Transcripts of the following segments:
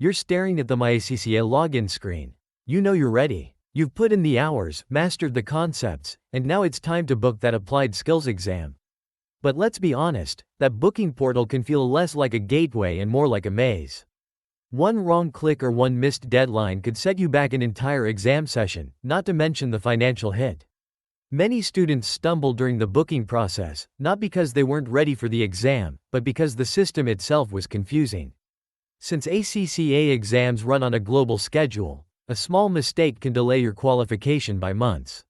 You're staring at the MyACCA login screen. You know you're ready. You've put in the hours, mastered the concepts, and now it's time to book that applied skills exam. But let's be honest, that booking portal can feel less like a gateway and more like a maze. One wrong click or one missed deadline could set you back an entire exam session, not to mention the financial hit. Many students stumble during the booking process, not because they weren't ready for the exam, but because the system itself was confusing. Since ACCA exams run on a global schedule, a small mistake can delay your qualification by months.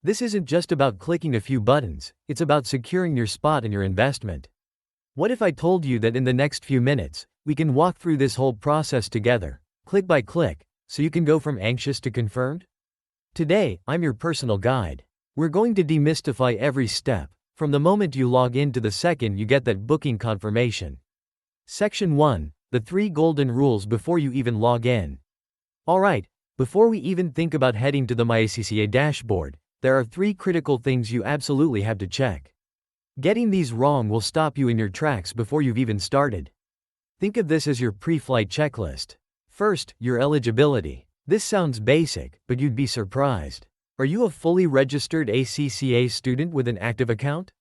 This isn't just about clicking a few buttons, it's about securing your spot in your investment. What if I told you that in the next few minutes, we can walk through this whole process together, click by click, so you can go from anxious to confirmed? Today, I'm your personal guide. We're going to demystify every step, from the moment you log in to the second you get that booking confirmation. Section 1. The 3 golden rules before you even log in. Alright, before we even think about heading to the MyACCA dashboard, there are 3 critical things you absolutely have to check. Getting these wrong will stop you in your tracks before you've even started. Think of this as your pre-flight checklist. First, your eligibility. This sounds basic, but you'd be surprised. Are you a fully registered ACCA student with an active account?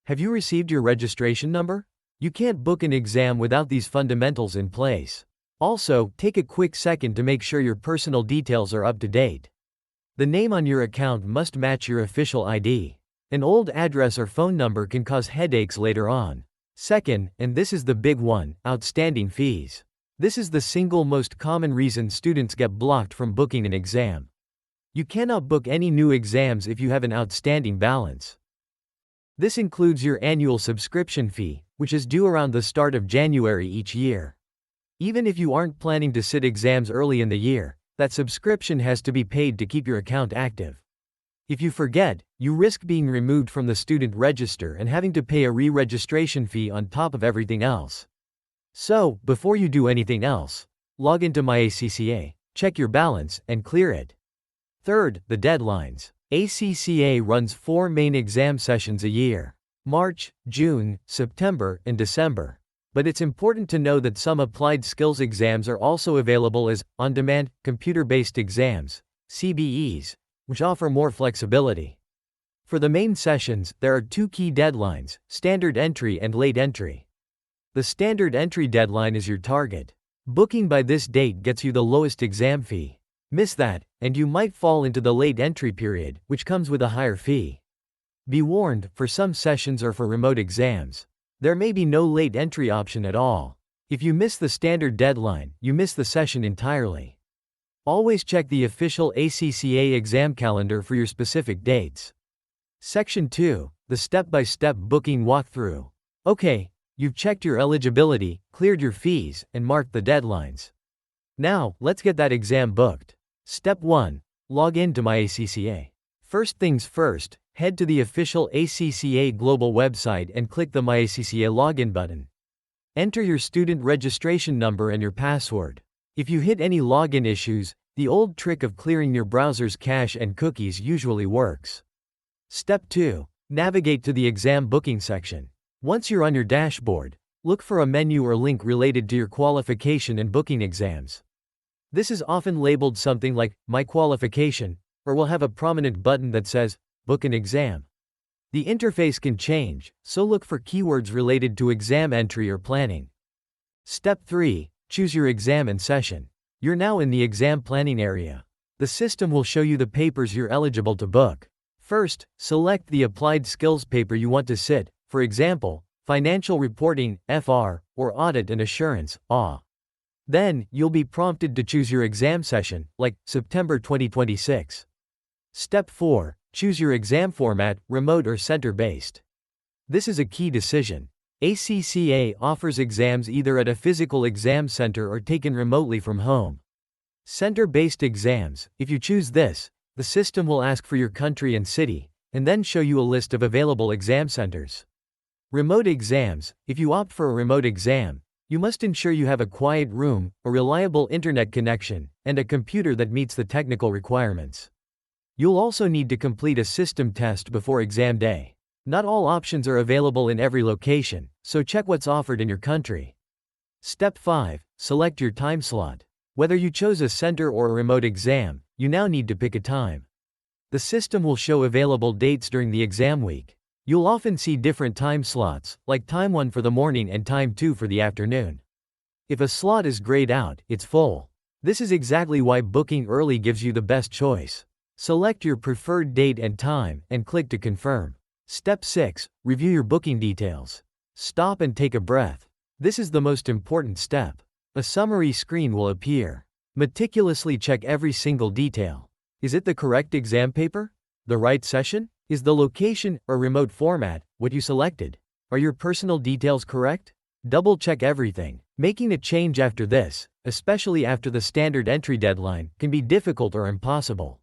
Have you received your registration number? You can't book an exam without these fundamentals in place. Also, take a quick second to make sure your personal details are up to date. The name on your account must match your official ID. An old address or phone number can cause headaches later on. Second, and this is the big one, outstanding fees. This is the single most common reason students get blocked from booking an exam. You cannot book any new exams if you have an outstanding balance. This includes your annual subscription fee, which is due around the start of January each year. Even if you aren't planning to sit exams early in the year, that subscription has to be paid to keep your account active. If you forget, you risk being removed from the student register and having to pay a re-registration fee on top of everything else. So, before you do anything else, log into MyACCA, check your balance, and clear it. Third, the deadlines. ACCA runs 4 main exam sessions a year: March, June, September, and December. But it's important to know that some applied skills exams are also available as on-demand, computer-based exams, CBEs, which offer more flexibility. For the main sessions, there are 2 key deadlines: standard entry and late entry. The standard entry deadline is your target. Booking by this date gets you the lowest exam fee. Miss that, and you might fall into the late entry period, which comes with a higher fee. Be warned, for some sessions or for remote exams, there may be no late entry option at all. If you miss the standard deadline, you miss the session entirely. Always check the official ACCA exam calendar for your specific dates. Section 2. The step-by-step booking walkthrough. Okay, you've checked your eligibility, cleared your fees, and marked the deadlines. Now, let's get that exam booked. Step 1. Log in to MyACCA. First things first, head to the official ACCA Global website and click the MyACCA login button. Enter your student registration number and your password. If you hit any login issues, the old trick of clearing your browser's cache and cookies usually works. Step 2. Navigate to the exam booking section. Once you're on your dashboard, look for a menu or link related to your qualification and booking exams. This is often labeled something like My Qualification, or will have a prominent button that says Book an Exam. The interface can change, so look for keywords related to exam entry or planning. Step 3. Choose your exam and session. You're now in the exam planning area. The system will show you the papers you're eligible to book. First, select the applied skills paper you want to sit, for example, Financial Reporting, FR, or Audit and Assurance, AW. Then, you'll be prompted to choose your exam session, like September 2026. Step 4. Choose your exam format, remote or center-based. This is a key decision. ACCA offers exams either at a physical exam center or taken remotely from home. Center-based exams, if you choose this, the system will ask for your country and city, and then show you a list of available exam centers. Remote exams, if you opt for a remote exam, you must ensure you have a quiet room, a reliable internet connection, and a computer that meets the technical requirements. You'll also need to complete a system test before exam day. Not all options are available in every location, so check what's offered in your country. Step 5. Select your time slot. Whether you chose a center or a remote exam, you now need to pick a time. The system will show available dates during the exam week. You'll often see different time slots, like time 1 for the morning and time 2 for the afternoon. If a slot is grayed out, it's full. This is exactly why booking early gives you the best choice. Select your preferred date and time, and click to confirm. Step 6. Review your booking details. Stop and take a breath. This is the most important step. A summary screen will appear. Meticulously check every single detail. Is it the correct exam paper? The right session? Is the location or remote format what you selected? Are your personal details correct? Double check everything. Making a change after this, especially after the standard entry deadline, can be difficult or impossible.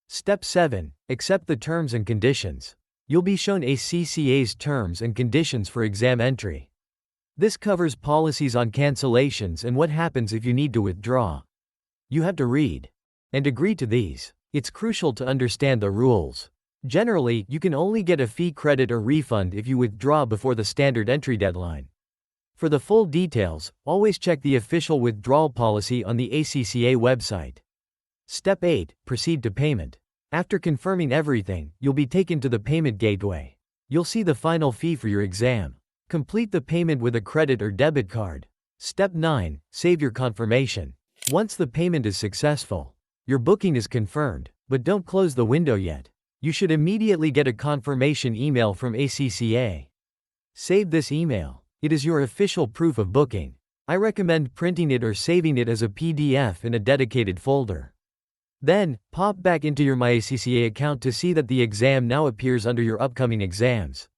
Step 7. Accept the terms and conditions. You'll be shown ACCA's terms and conditions for exam entry. This covers policies on cancellations and what happens if you need to withdraw. You have to read and agree to these. It's crucial to understand the rules. Generally, you can only get a fee credit or refund if you withdraw before the standard entry deadline. For the full details, always check the official withdrawal policy on the ACCA website. Step 8. Proceed to payment. After confirming everything, you'll be taken to the payment gateway. You'll see the final fee for your exam. Complete the payment with a credit or debit card. Step 9. Save your confirmation. Once the payment is successful, your booking is confirmed, but don't close the window yet. You should immediately get a confirmation email from ACCA. Save this email. It is your official proof of booking. I recommend printing it or saving it as a PDF in a dedicated folder. Then, pop back into your MyACCA account to see that the exam now appears under your upcoming exams.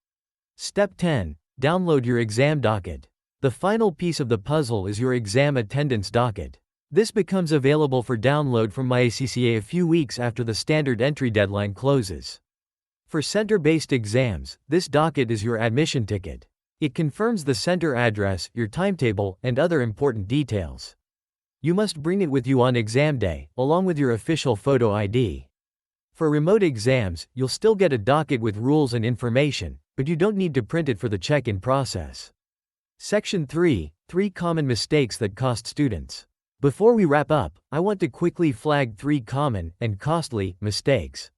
Step 10. Download your exam docket. The final piece of the puzzle is your exam attendance docket. This becomes available for download from MyACCA a few weeks after the standard entry deadline closes. For center-based exams, this docket is your admission ticket. It confirms the center address, your timetable, and other important details. You must bring it with you on exam day, along with your official photo ID. For remote exams, you'll still get a docket with rules and information, but you don't need to print it for the check-in process. Section 3. 3 common mistakes that cost students. Before we wrap up, I want to quickly flag 3 common and costly mistakes.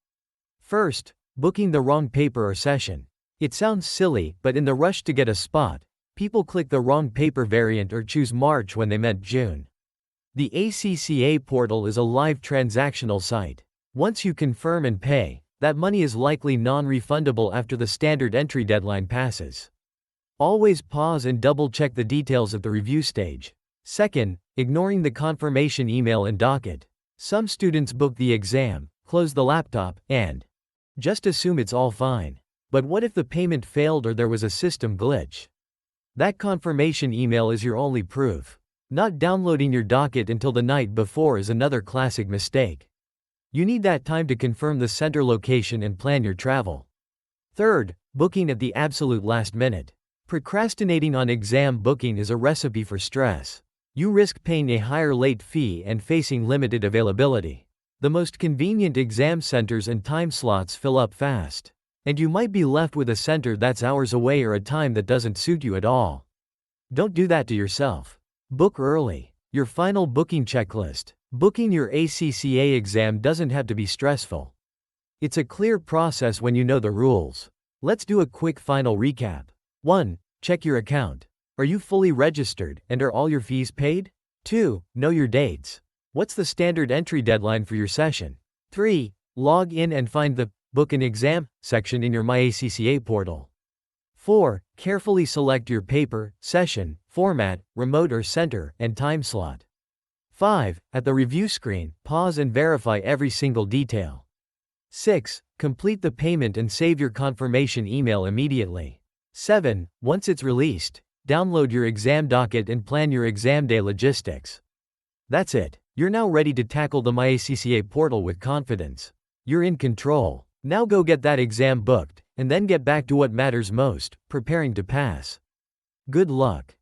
First, booking the wrong paper or session. It sounds silly, but in the rush to get a spot, people click the wrong paper variant or choose March when they meant June. The ACCA portal is a live transactional site. Once you confirm and pay, that money is likely non-refundable after the standard entry deadline passes. Always pause and double-check the details at the review stage. Second, ignoring the confirmation email and docket. Some students book the exam, close the laptop, and just assume it's all fine. But what if the payment failed or there was a system glitch? That confirmation email is your only proof. Not downloading your docket until the night before is another classic mistake. You need that time to confirm the center location and plan your travel. Third, booking at the absolute last minute. Procrastinating on exam booking is a recipe for stress. You risk paying a higher late fee and facing limited availability. The most convenient exam centers and time slots fill up fast, and you might be left with a center that's hours away or a time that doesn't suit you at all. Don't do that to yourself. Book early. Your final booking checklist. Booking your ACCA exam doesn't have to be stressful. It's a clear process when you know the rules. Let's do a quick final recap. 1. Check your account. Are you fully registered, and are all your fees paid? 2. Know your dates. What's the standard entry deadline for your session? 3. Log in and find the Book an Exam section in your MyACCA portal. 4. Carefully select your paper, session, format, remote or center, and time slot. 5. At the review screen, pause and verify every single detail. 6. Complete the payment and save your confirmation email immediately. 7. Once it's released, download your exam docket and plan your exam day logistics. That's it. You're now ready to tackle the MyACCA portal with confidence. You're in control. Now go get that exam booked, and then get back to what matters most, preparing to pass. Good luck.